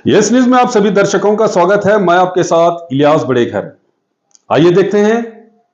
Yes news में आप सभी दर्शकों का स्वागत है। मैं आपके साथ इलियास बड़ेखर। आइए देखते हैं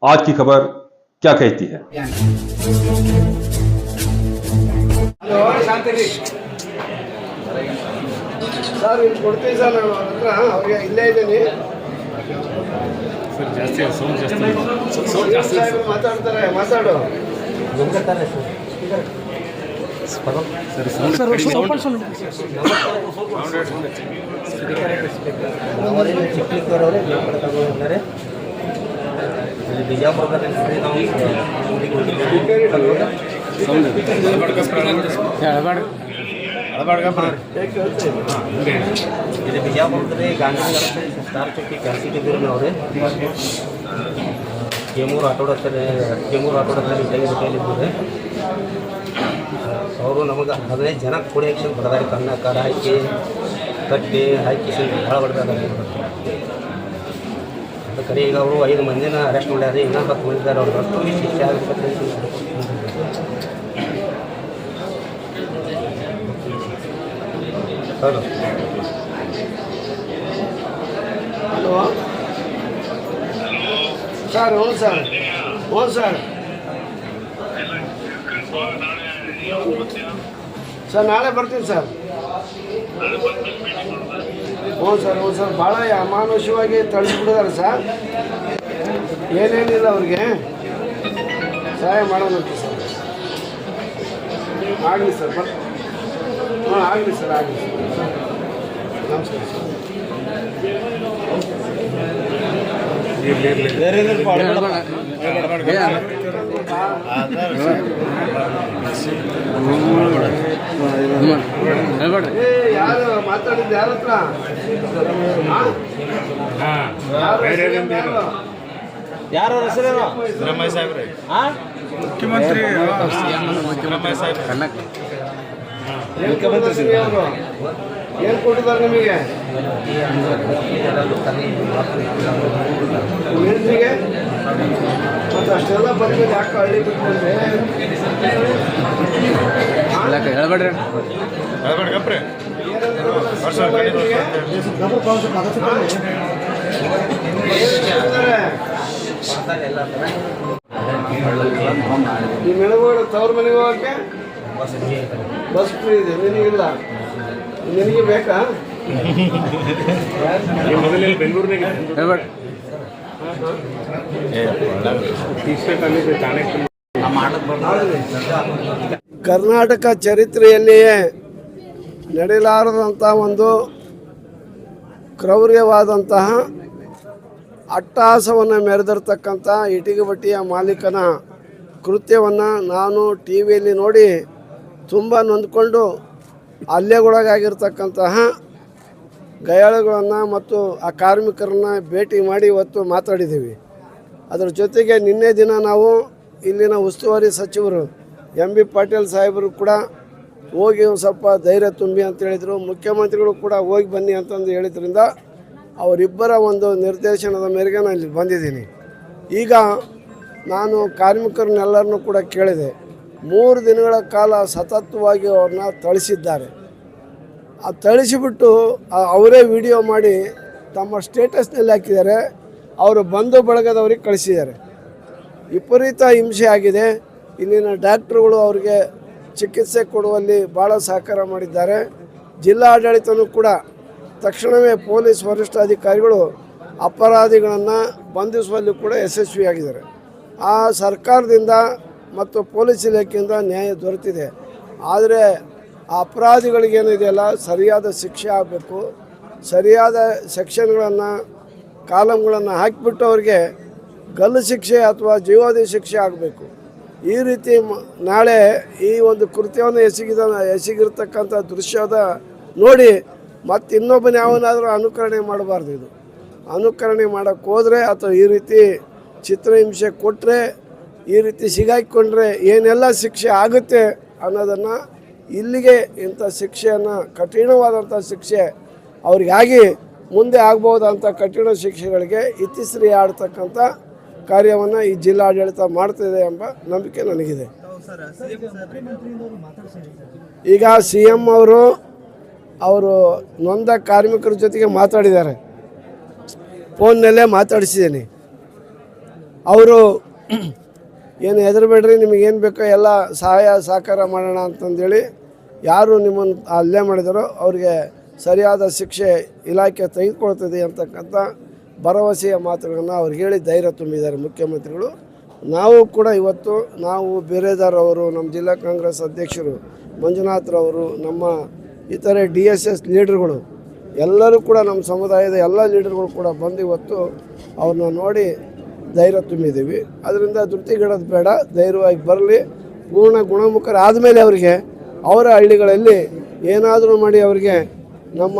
आज की खबर क्या कहती है। सर ಇಲ್ಲಿ ಕೊಡ್ತೀವಿ ಸರ್ ನಾನು ಹತ್ರ ಅವ್ರಿಗೆ ಇಲ್ಲೇ ಇದ್ದೀನಿ ಸರ್ ಜಾಸ್ತಿ ಸೌಂಡ್ ಜಾಸ್ತಿ ಮಾತಾಡ್ತಾರೆ ಮಾತಾಡು ಇದು ಬಿಜಾಪುರದಲ್ಲಿ ಗಾಂಧಿನಗರ ಸ್ಟಾರ್ ಚೌಕಿ ಕ್ಯಾನ್ಸಿಟಿದ್ರವ್ರೆ ಕೆಮೂರು ಆಟೋಡದಲ್ಲಿ ತೆಗೆದುಕೊಂಡಿದ್ದಾರೆ. ಅವರು ನಮಗೆ 15 ಜನ ಕೂಡಿ ಆಕ್ಷನ್ ಬರ್ತಾರೆ. ಕಣ್ಣ ಕಾರ ಹಾಕಿ ಕಟ್ಟಿ ಹಾಕಿ ಭಾಳ ಹೊಡೆದಾರೆ. ಅದು ಕಡೆ ಈಗ ಅವರು 5 ಮಂದಿನ ಅರೆಸ್ಟ್ ಮಾಡ್ಯಾರೆ. ಇನ್ನೂ 10 ಮಂದಿ ಇದ್ದಾರೆ. ಅವ್ರು ಅಷ್ಟು ಶಿಕ್ಷೆ ಆಗಬೇಕು. ಹಲೋ ಹಲೋ ಸರ್ ಹ್ಞೂ ಸರ್ ಹ್ಞೂ ಸರ್ ಸರ್ ನಾಳೆ ಬರ್ತೀನಿ ಸರ್. ಹ್ಞೂ ಸರ್ ಭಾಳ ಅಮಾನುಷವಾಗಿ ತಳಿಸ್ಬಿಟ್ಟಿದ್ದಾರೆ ಸರ್. ಏನೇನಿಲ್ಲ ಅವ್ರಿಗೆ ಸಹಾಯ ಮಾಡೋಣಂತೆ ಸರ್. ಆಗಲಿ ಸರ್ ಆಗಲಿ ಸರ್ ನಮಸ್ಕಾರ ಸರ್. ಯಾರು ಮಾತಾಡಿದ್ದು ಯಾರ ಹತ್ರ? ಯಾರು ಹೆಸರೇನು? ಮುಖ್ಯಮಂತ್ರಿ ಏನು ಕೊಟ್ಟಿದ್ದಾರೆ ನಿಮಗೆ ಮೆಣಸಿಗೆ? ಮತ್ತು ಅಷ್ಟೆಲ್ಲ ಬಂದ್ಮೇಲೆ ಯಾಕೆ ಹಳ್ಳಿ ಬಿಟ್ಕೊಂಡ್ರೆ? ಹೇಳ್ಬೇಡ್ರಿ. ಈ ಮೆಣಗೋಡು ತವ್ರ ಮನೆಗೆ ಹೋಗಕ್ಕೆ ಬಸ್ ಫ್ರೀ ಇದೆ, ನಿನಗಿಲ್ಲ. ನಿನಗೆ ಬೇಕಾ? ಕರ್ನಾಟಕ ಚರಿತ್ರೆಯಲ್ಲಿಯೇ ನಡೆಯಲಾರದಂಥ ಒಂದು ಕ್ರೌರ್ಯವಾದಂತಹ ಅಟ್ಟಹಾಸವನ್ನು ಮೆರೆದಿರ್ತಕ್ಕಂಥ ಇಟಿಗೆ ಭಟ್ಟಿಯ ಮಾಲೀಕನ ಕೃತ್ಯವನ್ನು ನಾನು ಟಿ ವಿಯಲ್ಲಿ ನೋಡಿ ತುಂಬ ನೊಂದ್ಕೊಂಡು ಹಲ್ಲೆಗೊಳಗಾಗಿರ್ತಕ್ಕಂತಹ ಗಾಯಾಳುಗಳನ್ನು ಮತ್ತು ಆ ಕಾರ್ಮಿಕರನ್ನ ಭೇಟಿ ಮಾಡಿ ಇವತ್ತು ಮಾತಾಡಿದ್ದೀವಿ. ಅದರ ಜೊತೆಗೆ ನಿನ್ನೆ ದಿನ ನಾವು ಇಲ್ಲಿನ ಉಸ್ತುವಾರಿ ಸಚಿವರು ಎಂ ಬಿ ಪಾಟೀಲ್ ಸಾಹೇಬರು ಕೂಡ ಹೋಗಿ ಒಂದು ಸ್ವಲ್ಪ ಧೈರ್ಯ ತುಂಬಿ ಅಂತ ಹೇಳಿದರು. ಮುಖ್ಯಮಂತ್ರಿಗಳು ಕೂಡ ಹೋಗಿ ಬನ್ನಿ ಅಂತಂದು ಹೇಳಿದ್ರಿಂದ ಅವರಿಬ್ಬರ ಒಂದು ನಿರ್ದೇಶನದ ಮೇರೆಗೆ ನಾನು ಇಲ್ಲಿ ಬಂದಿದ್ದೀನಿ. ಈಗ ನಾನು ಕಾರ್ಮಿಕರನ್ನೆಲ್ಲರನ್ನೂ ಕೂಡ ಕೇಳಿದೆ. 3 ದಿನಗಳ ಕಾಲ ಸತತವಾಗಿ ಅವ್ರನ್ನ ಥಳಿಸಿದ್ದಾರೆ. ಆ ಥಳಿಸಿಬಿಟ್ಟು ಅವರೇ ವಿಡಿಯೋ ಮಾಡಿ ತಮ್ಮ ಸ್ಟೇಟಸ್ನಲ್ಲಿ ಹಾಕಿದ್ದಾರೆ. ಅವರು ಬಂಧು ಬಳಗದವ್ರಿಗೆ ಕಳಿಸಿದ್ದಾರೆ. ವಿಪರೀತ ಹಿಂಸೆ ಆಗಿದೆ. ಇಲ್ಲಿನ ಡಾಕ್ಟ್ರುಗಳು ಅವರಿಗೆ ಚಿಕಿತ್ಸೆ ಕೊಡುವಲ್ಲಿ ಭಾಳ ಸಹಕಾರ ಮಾಡಿದ್ದಾರೆ. ಜಿಲ್ಲಾಡಳಿತನೂ ಕೂಡ ತಕ್ಷಣವೇ ಪೊಲೀಸ್ ವರಿಷ್ಠಾಧಿಕಾರಿಗಳು ಅಪರಾಧಿಗಳನ್ನು ಬಂಧಿಸುವಲ್ಲಿ ಕೂಡ ಯಶಸ್ವಿಯಾಗಿದ್ದಾರೆ. ಆ ಸರ್ಕಾರದಿಂದ ಮತ್ತು ಪೊಲೀಸ್ ಇಲಾಖೆಯಿಂದ ನ್ಯಾಯ ದೊರೆತಿದೆ. ಆದರೆ ಆ ಅಪರಾಧಿಗಳಿಗೇನಿದೆಯಲ್ಲ ಸರಿಯಾದ ಶಿಕ್ಷೆ ಆಗಬೇಕು. ಸರಿಯಾದ ಸೆಕ್ಷನ್ಗಳನ್ನು ಕಾಲಮ್ಗಳನ್ನು ಹಾಕಿಬಿಟ್ಟು ಅವ್ರಿಗೆ ಗಲ್ಲು ಶಿಕ್ಷೆ ಅಥವಾ ಜೀವಾವಧಿ ಶಿಕ್ಷೆ ಆಗಬೇಕು. ಈ ರೀತಿ ನಾಳೆ ಈ ಒಂದು ಕೃತ್ಯವನ್ನು ಎಸಗಿರ್ತಕ್ಕಂಥ ದೃಶ್ಯದ ನೋಡಿ ಮತ್ತು ಇನ್ನೊಬ್ಬನ ಯಾವನಾದರೂ ಅನುಕರಣೆ ಮಾಡಬಾರ್ದು. ಇದು ಅನುಕರಣೆ ಮಾಡೋಕ್ಕೆ ಹೋದರೆ ಅಥವಾ ಈ ರೀತಿ ಚಿತ್ರಹಿಂಸೆ ಕೊಟ್ಟರೆ, ಈ ರೀತಿ ಸಿಗಾಕಿಕೊಂಡ್ರೆ ಏನೆಲ್ಲ ಶಿಕ್ಷೆ ಆಗುತ್ತೆ ಅನ್ನೋದನ್ನು ಇಲ್ಲಿಗೆ ಇಂಥ ಶಿಕ್ಷೆಯನ್ನು ಕಠಿಣವಾದಂಥ ಶಿಕ್ಷೆ ಅವ್ರಿಗಾಗಿ ಮುಂದೆ ಆಗ್ಬೋದಂಥ ಕಠಿಣ ಶಿಕ್ಷೆಗಳಿಗೆ ಇತಿಶ್ರೀ ಆಡ್ತಕ್ಕಂಥ ಕಾರ್ಯವನ್ನು ಈ ಜಿಲ್ಲಾಡಳಿತ ಮಾಡ್ತಿದೆ ಎಂಬ ನಂಬಿಕೆ ನನಗಿದೆ. ಈಗ ಸಿ ಎಂ ಅವರು ಅವರು ನೊಂದ ಕಾರ್ಮಿಕರ ಜೊತೆಗೆ ಮಾತಾಡಿದ್ದಾರೆ, ಫೋನ್ನಲ್ಲೇ ಮಾತಾಡಿಸಿದ್ದೀನಿ. ಅವರು ಏನು ಹೆದರಬೇಡ್ರಿ, ನಿಮಗೇನು ಬೇಕೋ ಎಲ್ಲ ಸಹಾಯ ಸಹಕಾರ ಮಾಡೋಣ ಅಂತಂದೇಳಿ ಯಾರು ನಿಮ್ಮನ್ನು ಹಲ್ಲೆ ಮಾಡಿದಾರೋ ಅವರಿಗೆ ಸರಿಯಾದ ಶಿಕ್ಷೆ ಇಲಾಖೆ ತೆಗೆದುಕೊಳ್ತದೆ ಅಂತಕ್ಕಂಥ ಭರವಸೆಯ ಮಾತುಗಳನ್ನು ಅವ್ರಿಗೆ ಹೇಳಿ ಧೈರ್ಯ ತುಂಬಿದ್ದಾರೆ ಮುಖ್ಯಮಂತ್ರಿಗಳು. ನಾವು ಕೂಡ ಇವತ್ತು ಬೇರೆದಾರ್ ಅವರು, ನಮ್ಮ ಜಿಲ್ಲಾ ಕಾಂಗ್ರೆಸ್ ಅಧ್ಯಕ್ಷರು ಮಂಜುನಾಥ್ರವರು, ನಮ್ಮ ಇತರೆ DSS ಲೀಡರ್ಗಳು ಎಲ್ಲರೂ ಕೂಡ ನಮ್ಮ ಸಮುದಾಯದ ಎಲ್ಲ ಲೀಡರ್ಗಳು ಕೂಡ ಬಂದು ಇವತ್ತು ಅವ್ರನ್ನ ನೋಡಿ ಧೈರ್ಯ ತುಂಬಿದ್ದೀವಿ. ಅದರಿಂದ ಧೃತಿಗೆಡೋದು ಬೇಡ, ಧೈರ್ಯವಾಗಿ ಬರಲಿ. ಪೂರ್ಣ ಗುಣಮುಖರಾದಮೇಲೆ ಅವರಿಗೆ ಅವರ ಹಳ್ಳಿಗಳಲ್ಲಿ ಏನಾದರೂ ಮಾಡಿ ಅವರಿಗೆ ನಮ್ಮ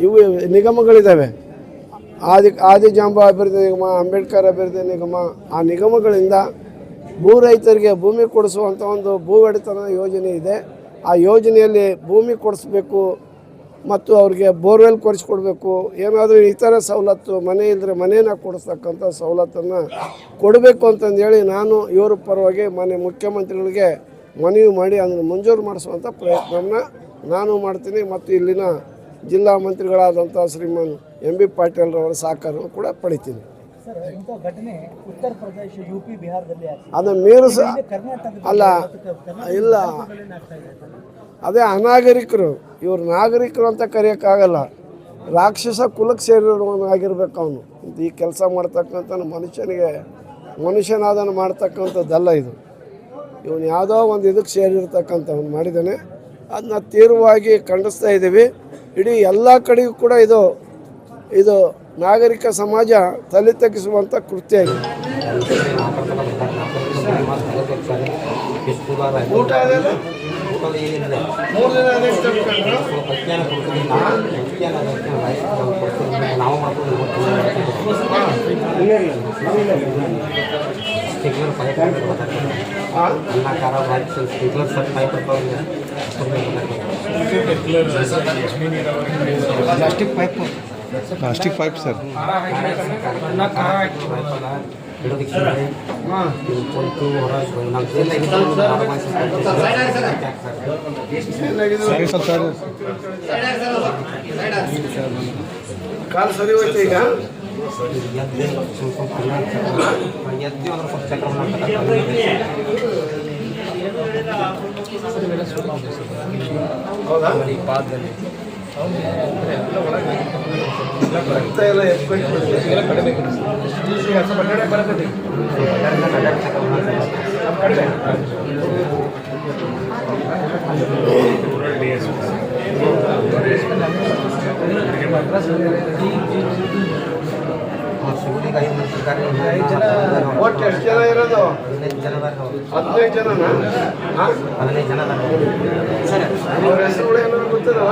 ಇವು ನಿಗಮಗಳಿದ್ದಾವೆ, ಆದಿಜಾಂಬ ಅಭಿವೃದ್ಧಿ ನಿಗಮ, ಅಂಬೇಡ್ಕರ್ ಅಭಿವೃದ್ಧಿ ನಿಗಮ, ಆ ನಿಗಮಗಳಿಂದ ಭೂ ರೈತರಿಗೆ ಭೂಮಿ ಕೊಡಿಸುವಂಥ ಒಂದು ಭೂ ಒಡೆತನ ಯೋಜನೆ ಇದೆ. ಆ ಯೋಜನೆಯಲ್ಲಿ ಭೂಮಿ ಕೊಡಿಸ್ಬೇಕು ಮತ್ತು ಅವ್ರಿಗೆ ಬೋರ್ವೆಲ್ ಕೊಡಿಸ್ಕೊಡ್ಬೇಕು, ಏನಾದರೂ ಇತರ ಸವಲತ್ತು, ಮನೆ ಇಲ್ಲದ್ರೆ ಮನೇನ ಕೊಡಿಸ್ತಕ್ಕಂಥ ಸವಲತ್ತನ್ನು ಕೊಡಬೇಕು ಅಂತಂದೇಳಿ ನಾನು ಇವ್ರ ಪರವಾಗಿ ಮಾನ್ಯ ಮುಖ್ಯಮಂತ್ರಿಗಳಿಗೆ ಮನವಿ ಮಾಡಿ ಅದನ್ನು ಮಂಜೂರು ಮಾಡಿಸುವಂಥ ಪ್ರಯತ್ನವನ್ನು ನಾನು ಮಾಡ್ತೀನಿ. ಮತ್ತು ಇಲ್ಲಿನ ಜಿಲ್ಲಾ ಮಂತ್ರಿಗಳಾದಂಥ ಶ್ರೀಮಾನ್ MB ಪಾಟೀಲ್ರವರ ಸಹಕಾರ ಕೂಡ ಪಡಿತೀನಿ. ಅದನ್ನು ಮೀರು ಅಲ್ಲ ಇಲ್ಲ, ಅದೇ ಅನಾಗರಿಕರು, ಇವ್ರು ನಾಗರಿಕರು ಅಂತ ಕರೆಯೋಕ್ಕಾಗಲ್ಲ. ರಾಕ್ಷಸ ಕುಲಕ್ಕೆ ಸೇರಿರೋನಾಗಿರ್ಬೇಕು ಅವನು. ಈ ಕೆಲಸ ಮಾಡ್ತಕ್ಕಂಥ ಮನುಷ್ಯನಾದನ್ನು ಮಾಡ್ತಕ್ಕಂಥದ್ದಲ್ಲ ಇದು. ಇವನು ಯಾವುದೋ ಒಂದು ಇದಕ್ಕೆ ಸೇರಿರ್ತಕ್ಕಂಥವ್ನು ಮಾಡಿದ್ದಾನೆ. ಅದನ್ನ ತೀವ್ರವಾಗಿ ಖಂಡಿಸ್ತಾ ಇದ್ದೀವಿ. ಇಡೀ ಎಲ್ಲ ಕಡೆಗೂ ಕೂಡ ಇದು ನಾಗರಿಕ ಸಮಾಜ ತಲೆ ತಗ್ಗಿಸುವಂಥ ಕೃತ್ಯ ಇದೆ. ಊಟ ಪ್ಲಾಸ್ಟಿಕ್ ಪೈಪ್ ಸರ್. ಕಾಲು ಸರಿ ಹೋಯ್ತು ಈಗ. ಹೌದಾ? ರಕ್ತ ಎಲ್ಲ ಒಟ್ಟು ಎಷ್ಟು ಜನ ಇರೋದು? 15 ಜನನಾ? 15 ಜನ ಸರ್. ಅವ್ರ ಹೆಸರುಗಳು ಏನಾದ್ರು ಗೊತ್ತಿದಾವ?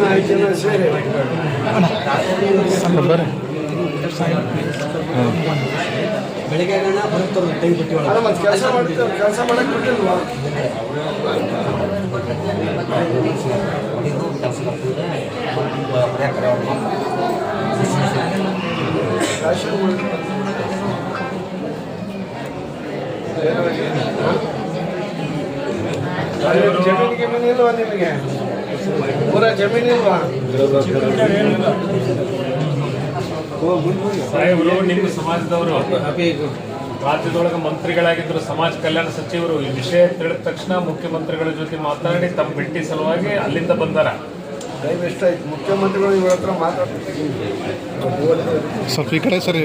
5 ಜನ ಸೇರಿ ಬೆಳಿಗ್ಗೆ ಕೆಲಸ ಮಾಡ್ತೀವಿ. ಕೆಲಸ ಮಾಡಕ್ಕೆ ಬಿಟ್ಟಿಲ್ವಾ? ಜಮೀನು ಇಲ್ವಾ ನಿಮಗೆ? ಪೂರ ಜಮೀನಿಲ್ವಾ? ಸಾಹೇಬರು ನಿಮ್ಮ ಸಮಾಜದವರು ರಾಜ್ಯದೊಳಗೆ ಮಂತ್ರಿಗಳಾಗಿದ್ದರು, ಸಮಾಜ ಕಲ್ಯಾಣ ಸಚಿವರು. ಈ ವಿಷಯ ತಿಳಿದ ತಕ್ಷಣ ಮುಖ್ಯಮಂತ್ರಿಗಳ ಜೊತೆ ಮಾತಾಡಿ ತಮ್ಮ ಭೇಟಿ ಸಲುವಾಗಿ ಅಲ್ಲಿಂದ ಬಂದಾರ. ಟೈಮ್ ಎಷ್ಟಾಯ್ತು? ಮುಖ್ಯಮಂತ್ರಿಗಳು ಇವ್ರ ಹತ್ರ ಮಾತಾಡ್ತೀವಿ. ಸ್ವಲ್ಪ ಈ ಕಡೆ ಸರಿ.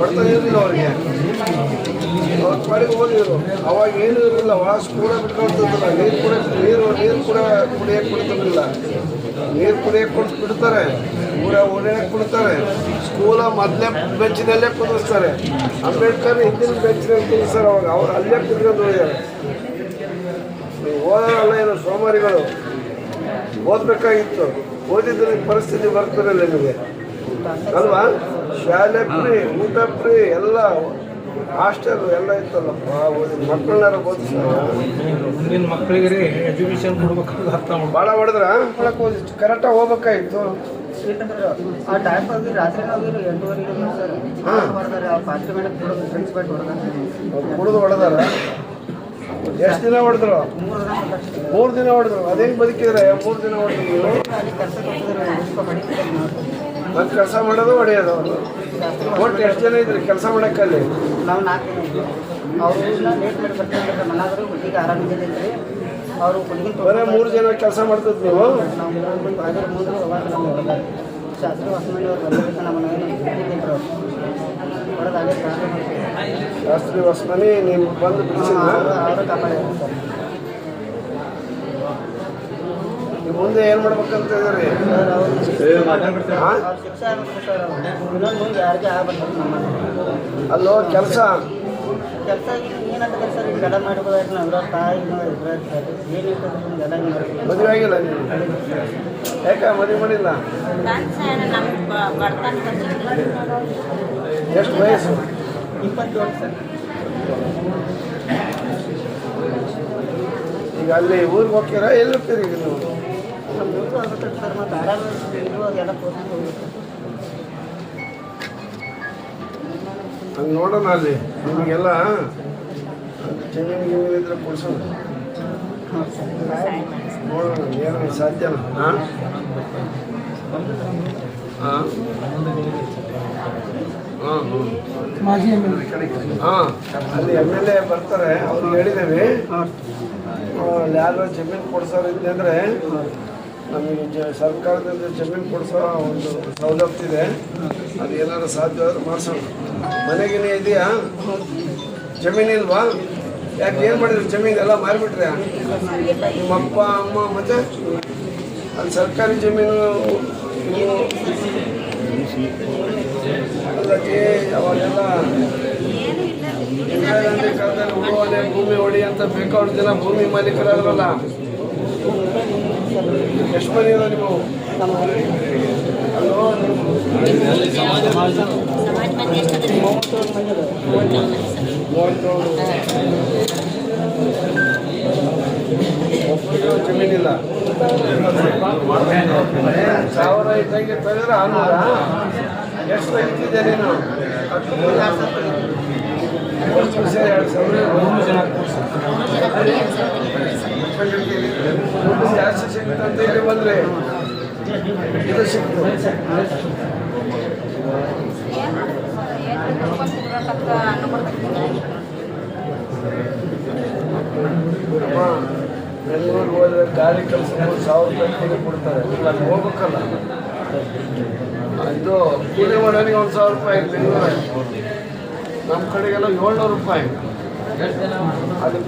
ಬರ್ತಾನೆ ಇರಲಿಲ್ಲ ಅವ್ರಿಗೆ. ಅವ್ರ ಪಾಡಿಗೆ ಹೋಗಿದ್ರು. ಅವಾಗ ಏನೂ ಇರಲಿಲ್ಲ. ವಾಸ್ ಕೂಡ ಬಿಟ್ಕೊಳ್ತಿದ್ದಿಲ್ಲ. ನೀರು ಕೂಡ ಕುಡಿಯಕ್ಕೆ ಬಿಡ್ತಿರ್ಲಿಲ್ಲ. ನೀರು ಕುಡಿಯಕ್ಕೆ ಬಿಡ್ತಾರೆ, ಓಡಾಡಕ್ಕೆ ಬಿಡ್ತಾರೆ. ಸ್ಕೂಲ ಮೊದಲೇ ಬೆಂಚಿನಲ್ಲೇ ಕುದಿಸ್ತಾರೆ. ಅಂಬೇಡ್ಕರ್ ಹಿಂದಿನ ಬೆಂಚಿನಲ್ಲಿ ಕುದಿಸ್ತಾರೆ. ಅವಾಗ ಅವ್ರು ಅಲ್ಲೇ ಕುತ್ಕೊಂಡು ಹೋಗ್ಯಾರೆ. ನೀವು ಓದೋರಲ್ಲ, ಏನು ಸೋಮಾರಿಗಳು. ಓದಬೇಕಾಗಿತ್ತು. ಓದಿದ್ರೆ ಪರಿಸ್ಥಿತಿ ಬರ್ತಿರಲ್ಲ ನಿಮಗೆ ಅಲ್ವಾ? ಶಾಲೆ ಫ್ರೀ, ಊಟ ಫ್ರೀ, ಎಲ್ಲ ಹಾಸ್ಟೆಲ್ ಎಲ್ಲ ಇತ್ತಲ್ಲಪ್ಪ. ಮಕ್ಕಳನ್ನಾರ ಮುಂದಿನ ಮಕ್ಕಳಿಗೆ ಎಜುಕೇಶನ್ ಕೊಡ್ಬೇಕು. ಅರ್ಥ ಭಾಳ ಹೊಡೆದ್ರ ಕರೆಕ್ಟಾಗಿ ಹೋಗ್ಬೇಕಾಗಿತ್ತು. ಆ ಟೈಮ್ ಹೋಗಿ ರಾತ್ರಿ ಹೋಗಿರು 8:30 ಸರ್ ಹೊಡೆದಾರೆ ಆ ಪಾರ್ಟಿ ಮೇಲೆ ಪ್ರಿನ್ಸಿಪಲ್ ಹೊಡೆದಾರೆ ಕುಡಿದು ಹೊಡೆದಾರ. ಎಷ್ಟು ದಿನ ಹೊಡೆದ್ರು? 3 ದಿನ ಹೊಡೆದ್ರು. ಅದೇನು ಬದುಕಿದ್ರೆ 3 ದಿನ ಹೊಡೆದ್ರು ನೀವು? ಮತ್ತೆ ಕೆಲಸ ಮಾಡೋದು ಹೊಡೆಯೋದು. ಒಟ್ಟು ಎಷ್ಟು ಜನ ಇದ್ರಿ ಕೆಲಸ ಮಾಡೋಕ್ಕಲ್ಲಿ? ನಾವು 4 ಜನ ಇದ್ವಿ. ಅವರು ಲೇಟ್ ಮಾಡಿ ಬರ್ತಾರೆ ಮನಾದ್ರು ಹುಡುಗಿಗೆ ಆರಾಮಿದ್ದಿದ್ರಿ ಅವರು ಹುಡುಗಿ ಬರೀ 3 ಜನ ಕೆಲಸ ಮಾಡ್ತಿದ್ದು ನೀವು? ನಾವು ಅದ್ರ ಮುಂದೆ ಅವಾಗ ನಮ್ಗೆ ಹೊಡೆದಾರೆ. ಶಾಸ್ತ್ರಿ ಹೊಸಮನಿ ಅವ್ರು ಬಂದಿದ್ದಕ್ಕೆ ನಮ್ಮ ಮನೆಯನ್ನು ಹೊಡೆದಾಗೆ ಶಾಸ್ತ್ರಿ ಹೊಸಮನಿ ನೀವು ಬಂದು ಬಿಡಿಸಿದ ಅವರು ಕಾಪಾಡಿದ್ರು ಸರ್. ನೀವು ಮುಂದೆ ಏನು ಮಾಡ್ಬೇಕಂತ ಇದ್ದೀರಿ? ಹಾಂ? ಶಿಕ್ಷೆ ಆಗಬೇಕು ಸರ್. ಇನ್ನೊಂದು ಮುಂದೆ ಯಾರಿಗೆ ಆಗಬೇಕು ನಮ್ಮ ಅಲ್ಲೋ ಕೆಲಸ ಏನಾಗ್ತದೆ ಸರ್? ಈಗ ಗಡ ಮಾಡ್ಬೋದಾಯ್ತು ನಾವು ಇರೋ ತಾಯಿ ಏನು ಇರ್ತದೆ ಗಡ ಮಾಡ್ಬೋದು. ಮದುವೆ ಆಗಿಲ್ಲ ನೀವು? ಯಾಕೆ ಮದುವೆ ಮಾಡಿಲ್ಲ? ಎಷ್ಟು ವಯಸ್ಸು? 27 ಸರ್. ಈಗ ಅಲ್ಲಿ ಊರಿಗೆ ಹೋಗ್ತೀರಾ? ಎಲ್ಲಿ ಹೋಗ್ತೀರಿ ಈಗ ನೀವು? ನಮ್ಮ ಊರು ಆಗುತ್ತೆ ಸರ್. ಮತ್ತು ಆರಾಮ ಅದೆಲ್ಲ ತೋರಿಸ್ಕೊಂಡು ಹೋಗುತ್ತೆ. ಹಂಗೆ ನೋಡೋಣ ಅಲ್ಲಿ ನಿಮಗೆಲ್ಲ ಜಮೀನು ಇದ್ರೆ ಕೊಡ್ಸೋಣ. ನೋಡೋಣ ಏನು ಸಾಧ್ಯನಾ? ಹಾಂ ಹಾಂ ಹಾಂ ಅಲ್ಲಿ MLA ಬರ್ತಾರೆ, ಅವ್ರಿಗೆ ಹೇಳಿದ್ದೇವೆ ಯಾರು ಜಮೀನು ಕೊಡ್ಸೋರು ಇದೆ ಅಂದರೆ ನಮಗೆ ಸರ್ಕಾರದಿಂದ ಜಮೀನು ಕೊಡಿಸೋ ಒಂದು ಸವಲತ್ತಿದೆ, ಅದು ಏನಾದ್ರು ಸಾಧ್ಯವಾದ್ರೆ ಮಾಡಿಸೋಣ. ಮನೆಗೇನೆ ಇದೆಯಾ? ಜಮೀನಿಲ್ವಾ? ಯಾಕೆ ಏನು ಮಾಡಿದ್ರು? ಜಮೀನು ಎಲ್ಲ ಮಾರಿಬಿಟ್ರೆ ನಿಮ್ಮ ಅಪ್ಪ ಅಮ್ಮ ಮತ್ತು ಅಲ್ಲಿ ಸರ್ಕಾರಿ ಜಮೀನು ಅದಕ್ಕೆ ಅವಾಗೆಲ್ಲ ಇಂದಿರಾ ಗಾಂಧಿ ಕಾಲದಲ್ಲಿ ಉಳುವನೆ ಭೂಮಿ ಹೊಡಿ ಅಂತ ಬೇಕಾದ ಜನ ಭೂಮಿ ಮಾಲೀಕರಾದ್ರಲ್ಲ. ಎಷ್ಟು ಮನೆ ಇರೋ ನೀವು? ಅಲ್ಲೋ ಜಮೀನಿಲ್ಲ. 1000 ಇದ್ದಂಗೆ ತೆಗೆದ್ರೆ 600. ಎಷ್ಟು ತೆಗಿತಿದ್ದೆ ನೀನು? 2 ಜಾಸ್ತಿ ಸಿಗುತ್ತಂತ ಇಲ್ಲಿ ಬಂದರೆ ಇದು ಸಿಕ್ತು. ಬೆಂಗಳೂರಿಗೆ ಹೋದರೆ ಗಾಡಿ ಕೆಲಸ 3000 ರೂಪಾಯಿ ಕೊಡ್ತಾರೆ. ಅಲ್ಲಿ ಹೋಗ್ಬೇಕಲ್ಲ, ಇದು ಕೂಲಿ ಮಾಡೋನಿಗೆ 1000 ರೂಪಾಯಿ ಬೆಂಗಳೂರಲ್ಲಿ. ನಮ್ಮ ಕಡೆಗೆಲ್ಲ 700 ರೂಪಾಯಿ. ಅದು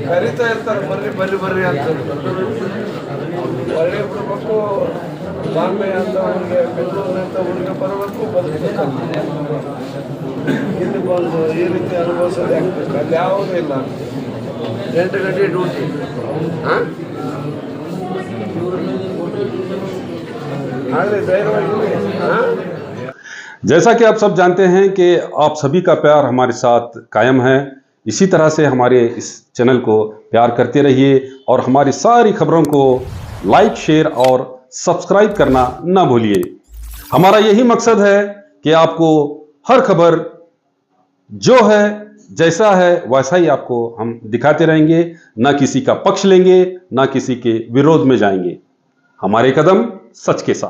ಕರಿತಾ ಇರ್ತಾರೆ, ಬರ್ರಿ ಬರ್ರಿ ಬರ್ರಿ ಅಂತ. ಒಳ್ಳೆ ಬಿಡ್ಬೇಕು, ಬಾಂಬೆ ಅಂತ ಊರಿಗೆ, ಬೆಂಗಳೂರಿನಂತ ಊರಿಗೆ ಬರಬೇಕು, ಬದುಕಬೇಕು. ಇಲ್ಲಿ ಬಂದು ಈ ರೀತಿ ಅನುಭವಿಸೋದು ಆಗ್ಬೇಕು. ಅಲ್ಲಿ ಯಾವುದೂ ಇಲ್ಲ. 8 ಗಂಟೆ ಡ್ಯೂಟಿ. ಹಾಂ ಆಗಲಿ, ಧೈರ್ಯವಾಗಿ. ಹಾಂ जैसा कि आप सब जानते हैं कि आप सभी का प्यार हमारे साथ कायम है। इसी तरह से हमारे इस चैनल को प्यार करते रहिए और हमारी सारी खबरों को लाइक, शेयर और सब्सक्राइब करना ना भूलिए। हमारा यही मकसद है कि आपको हर खबर जो है, जैसा है वैसा ही आपको हम दिखाते रहेंगे, ना किसी का पक्ष लेंगे, ना किसी के विरोध में जाएंगे। हमारे कदम सच के साथ।